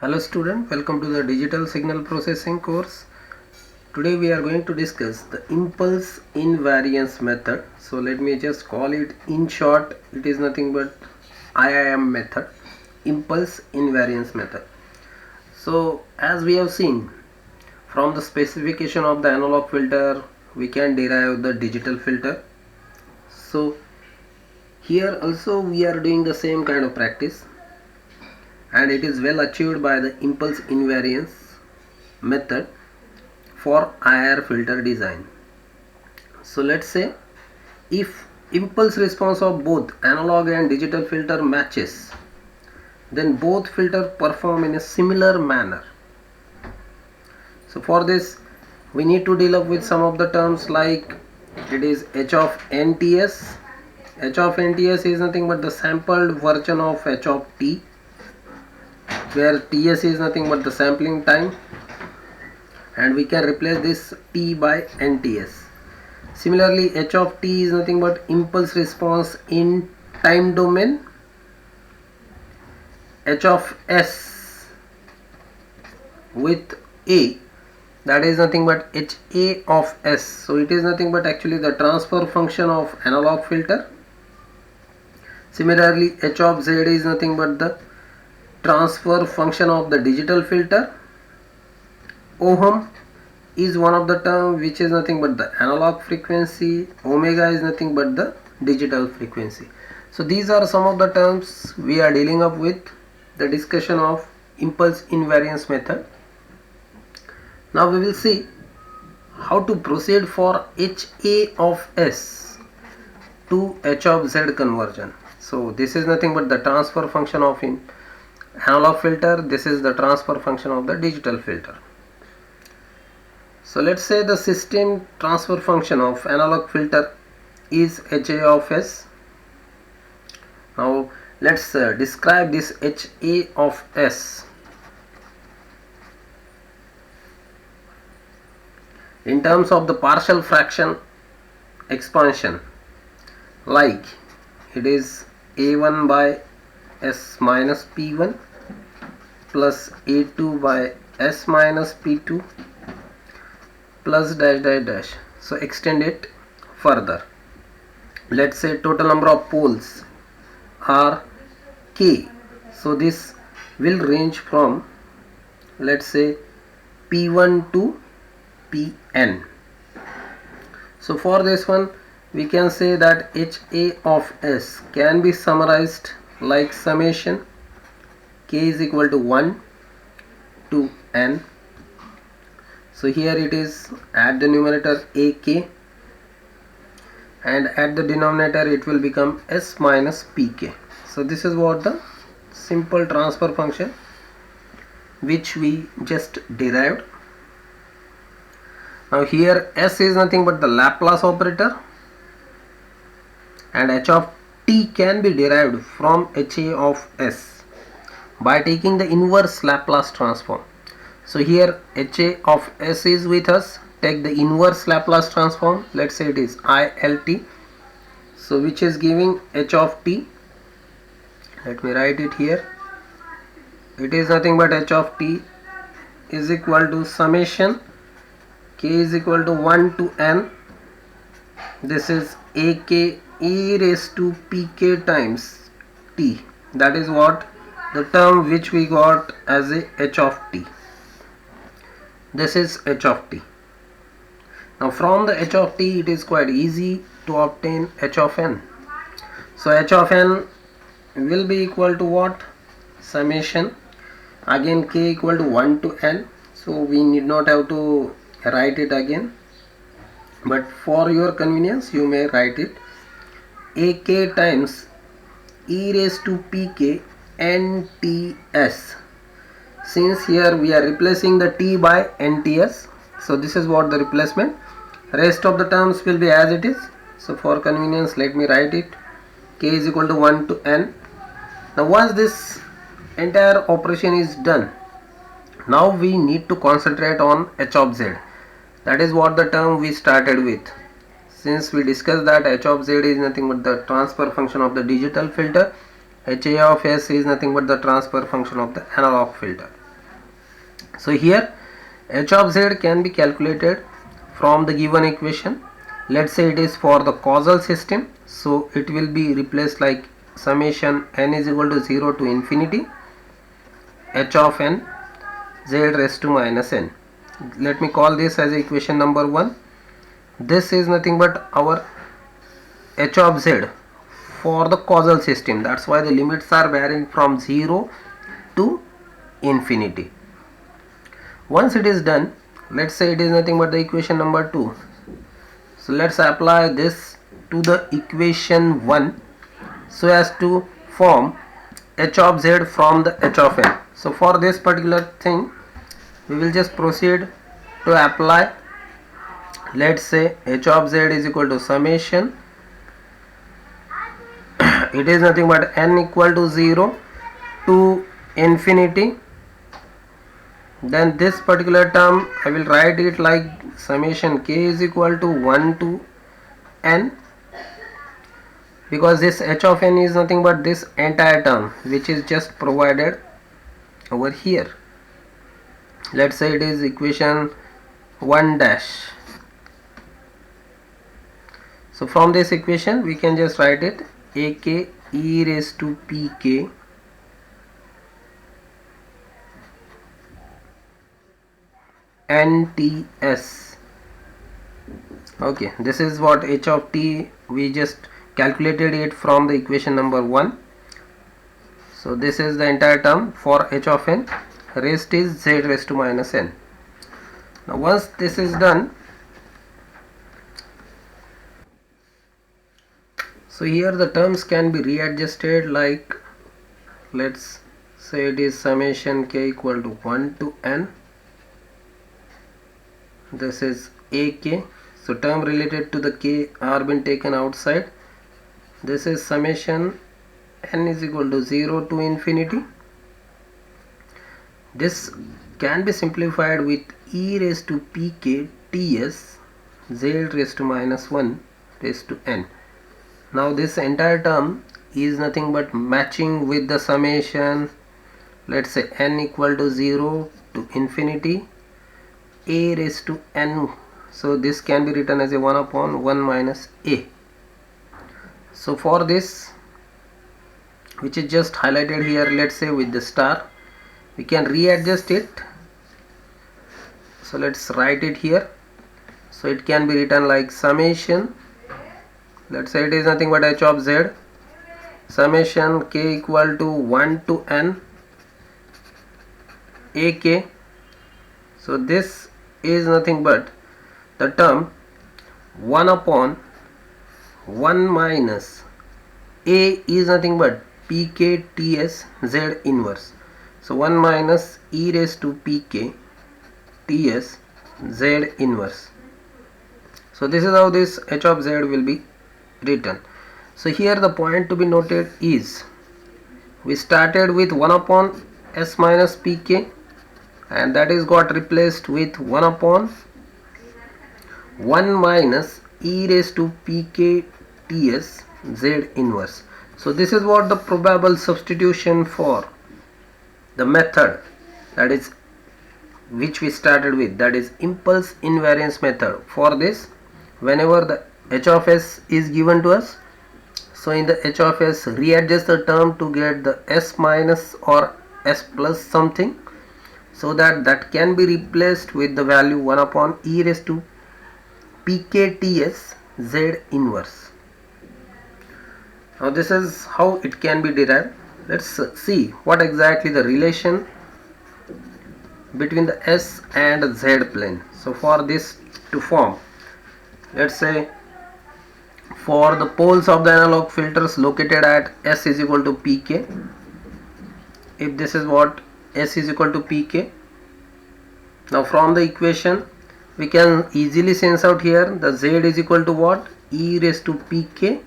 Hello student, welcome to the digital signal processing course. Today we are going to discuss the impulse invariance method. So let me just call it in short, it is nothing but IIM method, impulse invariance method. So as we have seen from the specification of the analog filter, we can derive the digital filter. So here also we are doing the same kind of practice, and it is well achieved by the impulse invariance method for IR filter design. So let's say if impulse response of both analog and digital filter matches, then both filter perform in a similar manner. So for this we need to deal up with some of the terms, like it is h of nts. H of nts is nothing but the sampled version of h of t, where ts is nothing but the sampling time, and we can replace this t by nts. Similarly, h of t is nothing but impulse response in time domain. H of s with a, that is nothing but ha of s. So it is nothing but actually the transfer function of analog filter. Similarly, h of z is nothing but the transfer function of the digital filter. Ohm is one of the term which is nothing but the analog frequency. Omega is nothing but the digital frequency. So these are some of the terms we are dealing up with the discussion of impulse invariance method. Now we will see how to proceed for HA of S to H of Z conversion. So this is nothing but the transfer function of analog filter. This is the transfer function of the digital filter. So let's say the system transfer function of analog filter is HA of S. Now let's describe this HA of S in terms of the partial fraction expansion, like it is A1 by S minus P1 plus A2 by S minus P2 plus dash dash dash. So extend it further. Let's say total number of poles are k. So this will range from, let's say, P1 to Pn. So for this one we can say that HA of S can be summarized like summation k is equal to 1 to n. So here it is at the numerator AK, and at the denominator it will become S minus Pk. So this is what the simple transfer function which we just derived. Now here S is nothing but the Laplace operator, and H of t can be derived from HA of S by taking the inverse Laplace transform. So here HA of S is with us. Take the inverse Laplace transform. Let's say it is ILT. So which is giving H of t. Let me write it here. It is nothing but H of t is equal to summation k is equal to 1 to n. This is AK e raised to pk times t. That is what the term which we got as a H of t. This is H of t. Now from the H of t it is quite easy to obtain H of n. So H of n will be equal to what? Summation, again k equal to 1 to n. So we need not have to write it again, but for your convenience you may write it AK times e raised to pk nts. Since here we are replacing the t by nts, so this is what the replacement. Rest of the terms will be as it is. So for convenience let me write it k is equal to 1 to n. Now once this entire operation is done, now we need to concentrate on H of Z. That is what the term we started with. Since we discussed that H of Z is nothing but the transfer function of the digital filter, HA of S is nothing but the transfer function of the analog filter. So here h of z can be calculated from the given equation. Let's say it is for the causal system, so it will be replaced like summation n is equal to 0 to infinity h of n z raised to minus n. Let me call this as equation number 1. This is nothing but our h of z for the causal system. That's why the limits are varying from 0 to infinity. Once it is done, let's say it is nothing but the equation number 2. So let's apply this to the equation 1 so as to form h of z from the h of n. So for this particular thing, we will just proceed to apply. Let's say h of z is equal to summation, it is nothing but n equal to 0 to infinity. Then this particular term I will write it like summation k is equal to 1 to n, because this h of n is nothing but this entire term which is just provided over here. Let's say it is equation 1 dash. So from this equation we can just write it ak e raised to pk nts. Okay, this is what h of t, we just calculated it from the equation number 1. So this is the entire term for h of n, rest is z raised to minus n. Now once this is done, so here the terms can be readjusted, like let's say it is summation k equal to 1 to n. This is ak, so term related to the k are been taken outside. This is summation n is equal to 0 to infinity. This can be simplified with e raised to pk ts z raised to minus 1 raised to n. Now this entire term is nothing but matching with the summation, let's say n equal to 0 to infinity a raised to n. So this can be written as a 1 upon 1 minus a. So for this, which is just highlighted here, let's say with the star, we can readjust it. So let's write it here. So it can be written like summation, let's say it is nothing but h of z, summation k equal to 1 to n ak. So this is nothing but the term 1 upon 1 minus a is nothing but pk ts z inverse. So 1 minus e raised to pk ts z inverse. So this is how this h of z will be written. So here the point to be noted is, we started with 1 upon s minus pk, and that is got replaced with 1 upon 1 minus e raised to pk ts z inverse. So this is what the probable substitution for the method, that is which we started with, that is impulse invariance method. For this, whenever the h of s is given to us, so in the h of s readjust the term to get the s minus or s plus something, so that can be replaced with the value 1 upon e raised to pk ts z inverse. Now this is how it can be derived. Let's see what exactly the relation between the s and z plane. So for this to form, let's say for the poles of the analog filters located at s is equal to pk, if this is what s is equal to pk, now from the equation we can easily sense out here the z is equal to what, e raised to pk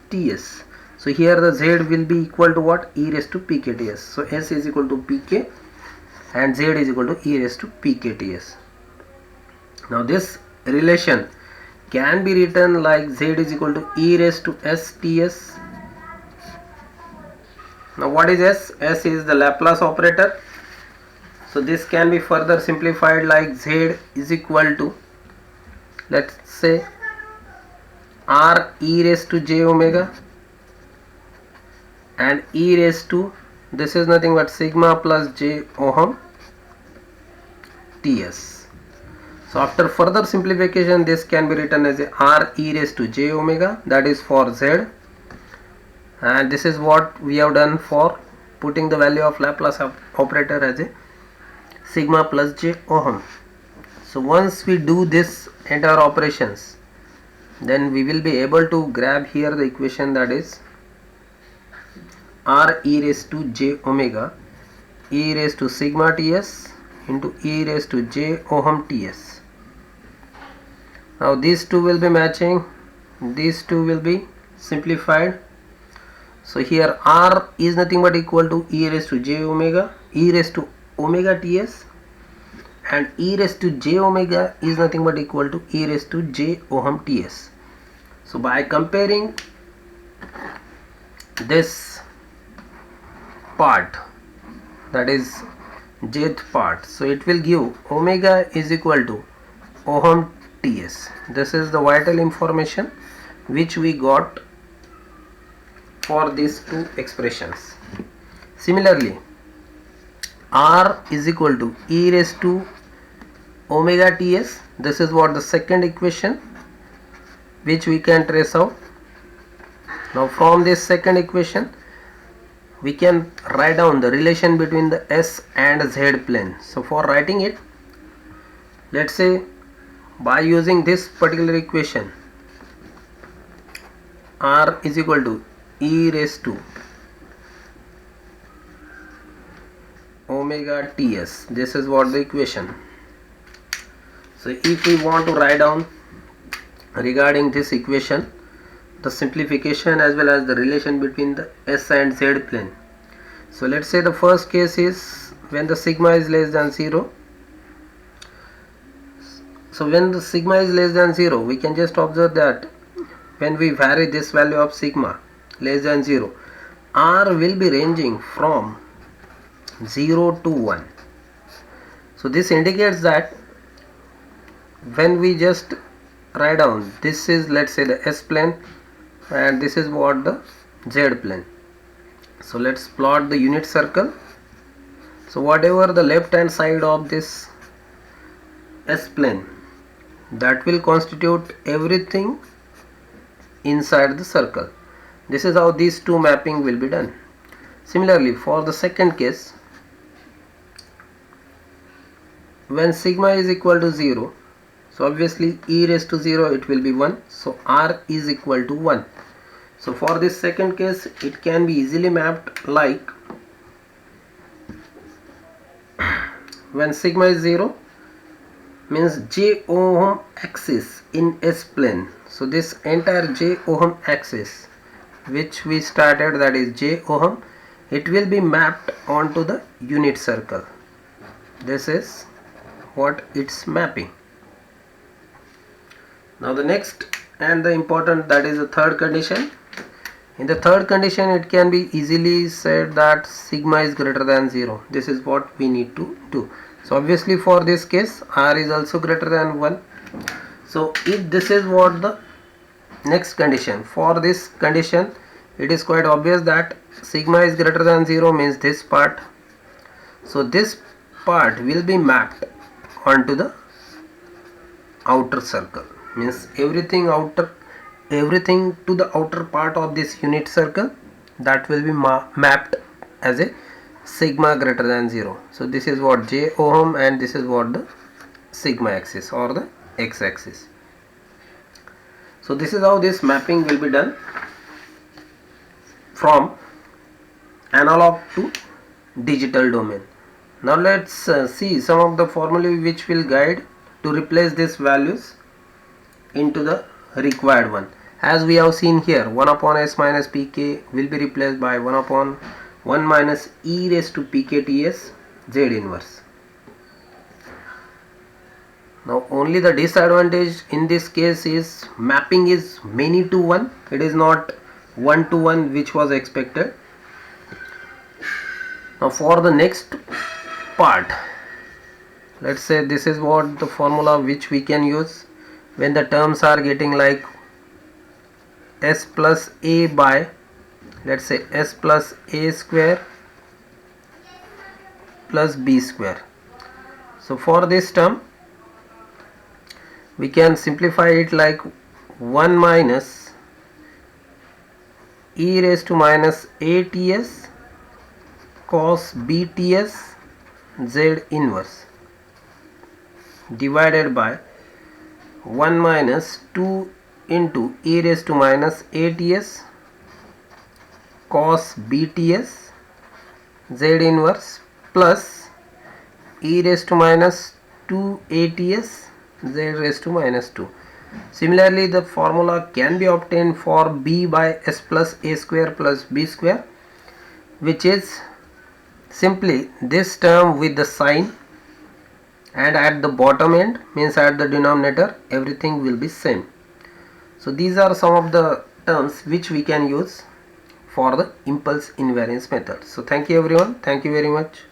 ts. So here the z will be equal to what, e raised to pk ts. So s is equal to pk and z is equal to e raised to pk ts. Now this relation can be written like z is equal to e raised to s ts. Now what is s? S is the Laplace operator. So this can be further simplified like Z is equal to, let's say, R e raised to j omega, and e raised to, this is nothing but sigma plus j ohm Ts. So after further simplification, this can be written as a R e raised to j omega, that is for Z, and this is what we have done for putting the value of Laplace operator as a sigma plus j ohm. So once we do this entire operations, then we will be able to grab here the equation, that is R e raised to j omega e raised to sigma Ts into e raised to j ohm Ts. Now these two will be matching, these two will be simplified. So here R is nothing but equal to e raised to j omega, e raised to omega Ts, and e raised to j omega is nothing but equal to e raised to j ohm Ts. So by comparing this part, that is jth part, so it will give omega is equal to ohm Ts. This is the vital information which we got for these two expressions. Similarly, R is equal to e raised to omega Ts. This is what the second equation which we can trace out. Now from this second equation, we can write down the relation between the S and Z plane. So for writing it, let's say by using this particular equation, R is equal to e raised to omega Ts. This is what the equation. So if we want to write down regarding this equation, the simplification as well as the relation between the S and Z plane. So let's say the first case is when the sigma is less than 0. So when the sigma is less than 0, we can just observe that when we vary this value of sigma less than 0, R will be ranging from 0 to 1. So this indicates that when we just write down, this is, let's say, the S plane, and this is what the Z plane. So let's plot the unit circle. So whatever the left hand side of this S plane, that will constitute everything inside the circle. This is how these two mapping will be done. Similarly, for the second case, when sigma is equal to 0, so obviously e raised to 0, it will be 1. So R is equal to 1. So for this second case, it can be easily mapped like when sigma is 0 means j ohm axis in S plane. So this entire j ohm axis which we started, that is j ohm, it will be mapped onto the unit circle. This is what it's mapping. Now the next and the important, that is the third condition. In the third condition, it can be easily said that sigma is greater than 0. This is what we need to do. So obviously for this case, R is also greater than 1. So if this is what the next condition, for this condition, it is quite obvious that sigma is greater than 0 means this part. So this part will be mapped onto the outer circle, means everything to the outer part of this unit circle, that will be mapped as a sigma greater than 0. So this is what j ohm, and this is what the sigma axis or the x axis. So this is how this mapping will be done from analog to digital domain. Now let's see some of the formulae which will guide to replace these values into the required one. As we have seen here, 1 upon s minus pk will be replaced by 1 upon 1 minus e raised to pk ts z inverse. Now only the disadvantage in this case is mapping is many to one. It is not 1 to 1 which was expected. Now for the next part, let's say this is what the formula which we can use when the terms are getting like s plus a by, let's say, s plus a square plus b square. So for this term we can simplify it like 1 minus e raised to minus ats cos bts z inverse divided by 1 minus 2 into e raised to minus ats cos bts z inverse plus e raised to minus 2 ats z raised to minus 2. Similarly, the formula can be obtained for b by s plus a square plus b square, which is simply this term with the sign, and at the bottom end, means at the denominator, everything will be same. So these are some of the terms which we can use for the impulse invariance method. So thank you everyone. Thank you very much.